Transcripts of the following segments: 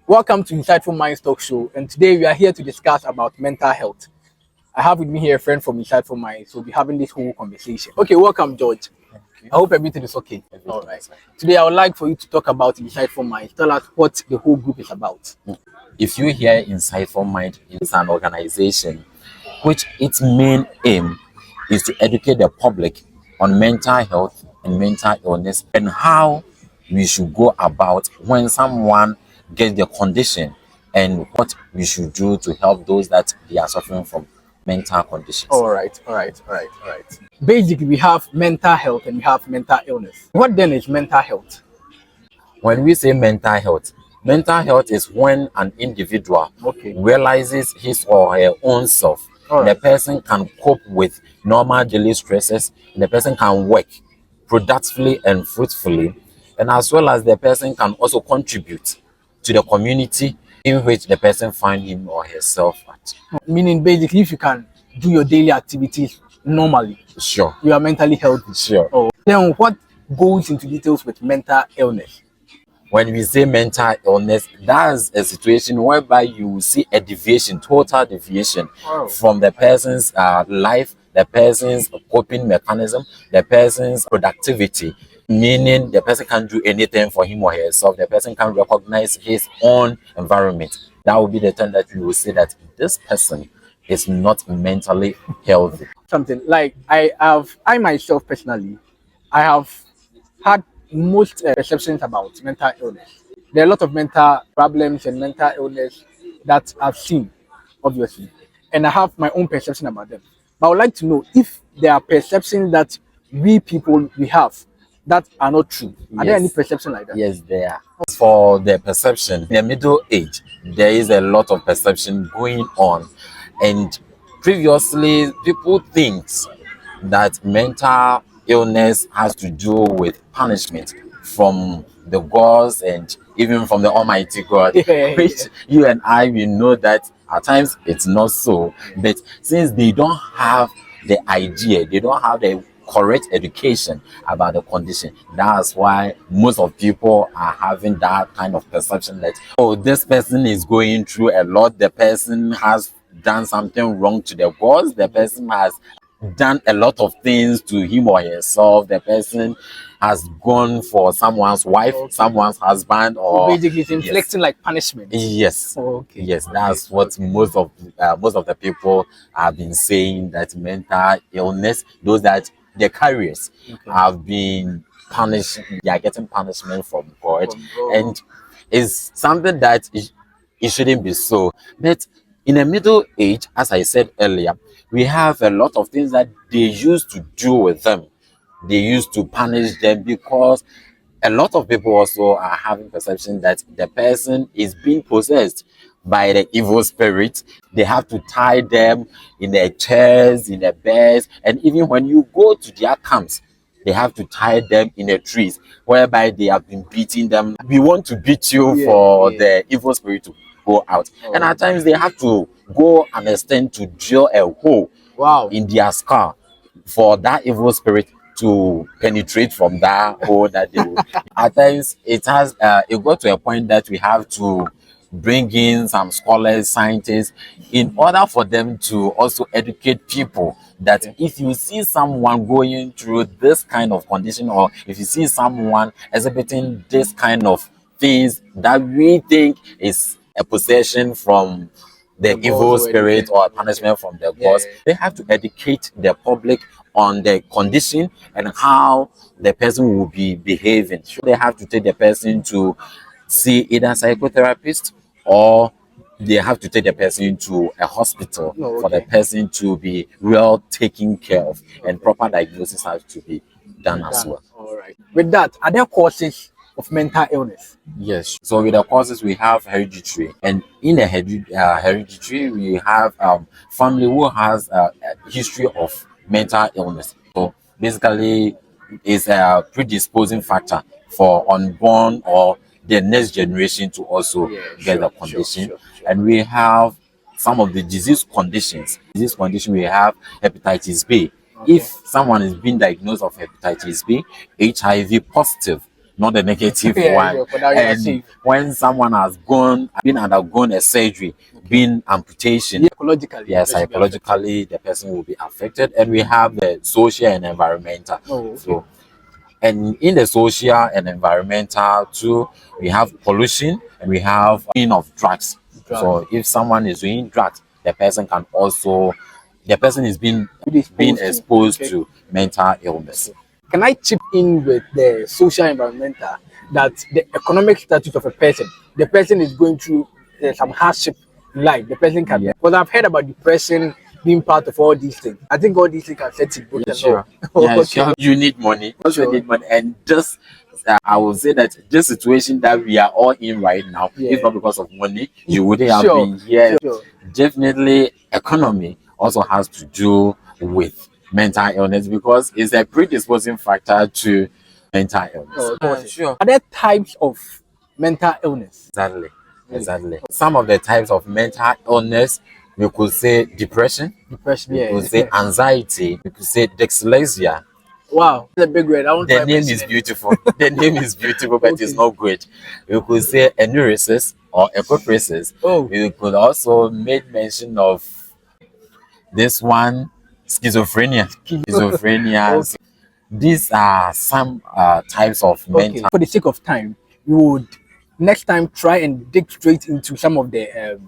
Welcome to Insightful Minds Talk Show, and today we are here to discuss about mental health. I have with me here a friend from Insightful Minds, so we'll be having this whole conversation. Okay, welcome, George. I hope everything is okay. All right. Today, I would like for you to talk about Insightful Minds. Tell us what the whole group is about. If you hear Insightful Mind, it's an organization which its main aim is to educate the public on mental health and mental illness and how we should go about when someone gets the condition and what we should do to help those that they are suffering from mental conditions. All right. Basically, we have mental health and we have mental illness. What then is mental health? When we say mental health is when an individual realizes his or her own self. The person can cope with normal daily stresses, the person can work productively and fruitfully, and as well as the person can also contribute to the community in which the person finds him or herself at. Meaning, basically, if you can do your daily activities normally, Sure. you are mentally healthy. Sure. Oh. Then what goes into details with mental illness? When we say mental illness, that's a situation whereby you will see a deviation, total deviation from the person's life, the person's coping mechanism, the person's productivity, meaning the person can't do anything for him or herself, the person can't recognize his own environment. That will be the time that you will say that this person is not mentally healthy. Something like I myself personally, I have had most perceptions about mental illness. There are a lot of mental problems and mental illness that I've seen, obviously, and I have my own perception about them. But I would like to know if there are perceptions that we have that are not true. Are there any perception like that? Yes, there are. For the perception, in the middle age, there is a lot of perception going on. And previously, people think that mental illness has to do with punishment from the gods and even from the Almighty God, which you and I, we know that at times it's not so. But since they don't have the idea, they don't have the correct education about the condition, that's why most of people are having that kind of perception that, oh, this person is going through a lot, the person has done something wrong to the gods, the person has done a lot of things to him or herself, the person has gone for someone's wife, someone's husband, or basically it's inflicting like punishment. Yes. Yes, that's what most of the people have been saying, that mental illness, those that the carriers have been punished, they are getting punishment from God, and it's something that it shouldn't be so. But in the middle age, as I said earlier, we have a lot of things that they used to do with them. They used to punish them because a lot of people also are having perception that the person is being possessed by the evil spirit. They have to tie them in their chairs, in their beds, and even when you go to their camps, they have to tie them in the trees, whereby they have been beating them. We want to beat you for the evil spirit to go out. And at times they have to go and extend to drill a hole in their skull for that evil spirit to penetrate from that hole that they will. At times it got to a point that we have to bring in some scholars, scientists, in order for them to also educate people that if you see someone going through this kind of condition, or if you see someone exhibiting this kind of things that we think is a possession from the evil spirit or a punishment from the gods, they have to educate the public on the condition and how the person will be behaving. They have to take the person to see either a psychotherapist, or they have to take the person to a hospital for the person to be well taken care of, and proper diagnosis has to be done as well. All right. With that, are there causes of mental illness? Yes. So with the causes, we have hereditary, and in the hereditary, we have family who has a history of mental illness. So basically, it's a predisposing factor for unborn or the next generation to also get the condition. And we have some of the disease conditions. Disease condition, we have hepatitis B. If someone is being diagnosed of hepatitis B, HIV positive, not the negative Yeah, one. yeah, for that you are And safe. when someone has been undergone a surgery, been amputation, Yeah, psychologically. yes, the person will be affected. psychologically the person will be affected. And we have the social and environmental. Oh, okay. So, and in the social and environmental too, we have pollution and we have of drugs. So if someone is doing drugs, the person can also, the person is being exposed Okay. to mental illness. Can I chip in with the social environmental that the economic status of a person, the person is going through some hardship in life, the person can, because I've heard about depression being part of all these things. I think all these things can set it both. Yeah, sure. Yeah, Okay. sure. You need money. Also Sure. need money. And just I will say that this situation that we are all in right now, Yeah. if not because of money, you wouldn't have Sure. been here. Sure. Definitely, economy also has to do with mental illness because it's a predisposing factor to mental illness. Sure. Are there types of mental illness? Exactly. Exactly. Some of the types of mental illness, we could say depression, Depression, we yeah. could say anxiety, we could say dyslexia. Wow, that's a big word. I won't The try name mention is it. beautiful. The name is beautiful, but it's Okay. not great. We could say enuresis or epiphrasis. Oh. We could also make mention of this one, schizophrenia. Schizophrenia. Okay. These are some types of mental. For the sake of time, we would next time try and dig straight into some of the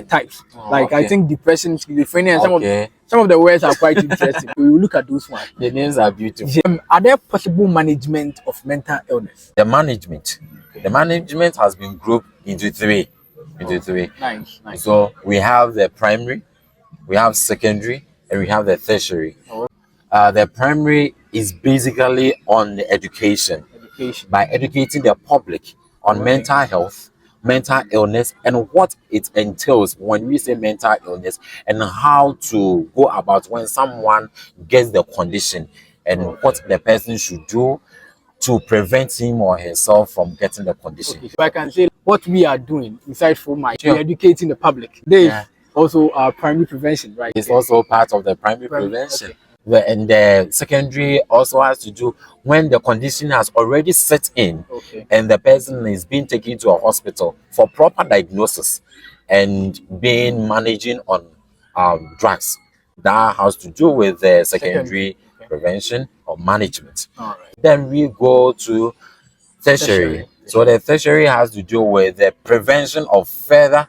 types. Like I okay. think depression, schizophrenia, and Okay. some of the words are quite interesting. We will look at those ones. The names are beautiful. Are there possible management of mental illness? The management has been grouped into three. Nice. So we have the primary, we have secondary, and we have the tertiary. The primary is basically on the education. By educating the public on mental health, mental illness, and what it entails when we say mental illness, and how to go about when someone gets the condition, and what the person should do to prevent him or herself from getting the condition. So I can say what we are doing inside FOMI, we are educating the public. There is also our primary prevention, right? It's also part of the primary prevention. And the secondary also has to do when the condition has already set in and the person is being taken to a hospital for proper diagnosis and being managing on drugs. That has to do with the secondary prevention or management. Then we go to tertiary. So the tertiary has to do with the prevention of further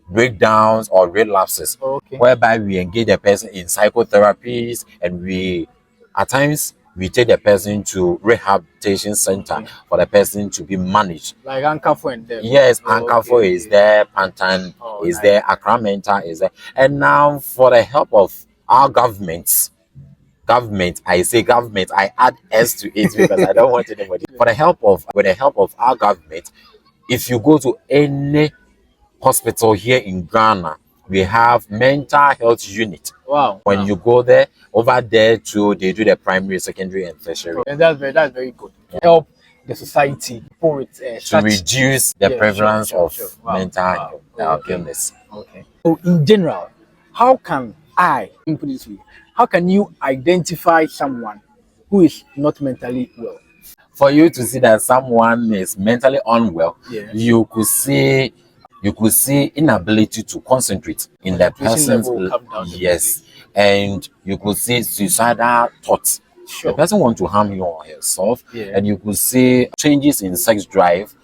breakdowns or relapses, whereby we engage the person in psychotherapies and we at times we take the person to rehabilitation center for the person to be managed. Like Anchor and them. Yes, Anchor is there, Pantan is there, Accra Mental is there. And now for the help of our government, I say government, I add S to it because I don't want anybody. With the help of our government, if you go to any hospital here in Ghana, we have mental health unit. Wow. When you go there, over there too, they do the primary, secondary, and tertiary. And that's very good. Help the society to reduce the prevalence of mental illness. So in general, how can put it this way, how can you identify someone who is not mentally well? For you to see that someone is mentally unwell, you could see inability to concentrate in the person's and you could see suicidal thoughts. The person wants to harm you or herself, and you could see changes in sex drive.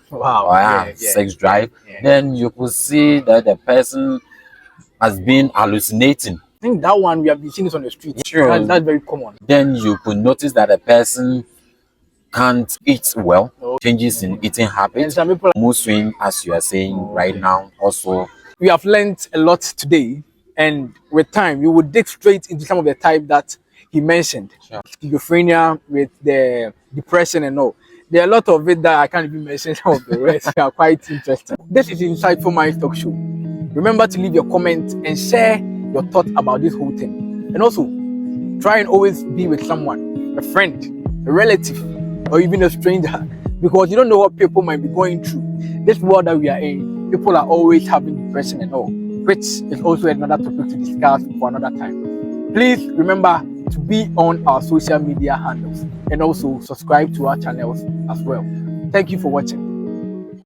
Sex drive. Then you could see that the person has been hallucinating. I think that one we have been seeing this on the street. That's very common. Then you could notice that the person can't eat well, changes in eating habits, mood swing, as you are saying right now. Also, we have learned a lot today, and with time, we will dig straight into some of the type that he mentioned. Schizophrenia with the depression and all. There are a lot of it that I can't even mention. Some of the rest are quite interesting. This is Insightful Minds Talk Show. Remember to leave your comments and share your thoughts about this whole thing. And also, try and always be with someone, a friend, a relative, or even a stranger, because you don't know what people might be going through. This world that we are in, people are always having depression and all, which is also another topic to discuss for another time. Please remember to be on our social media handles and also subscribe to our channels as well. Thank you for watching.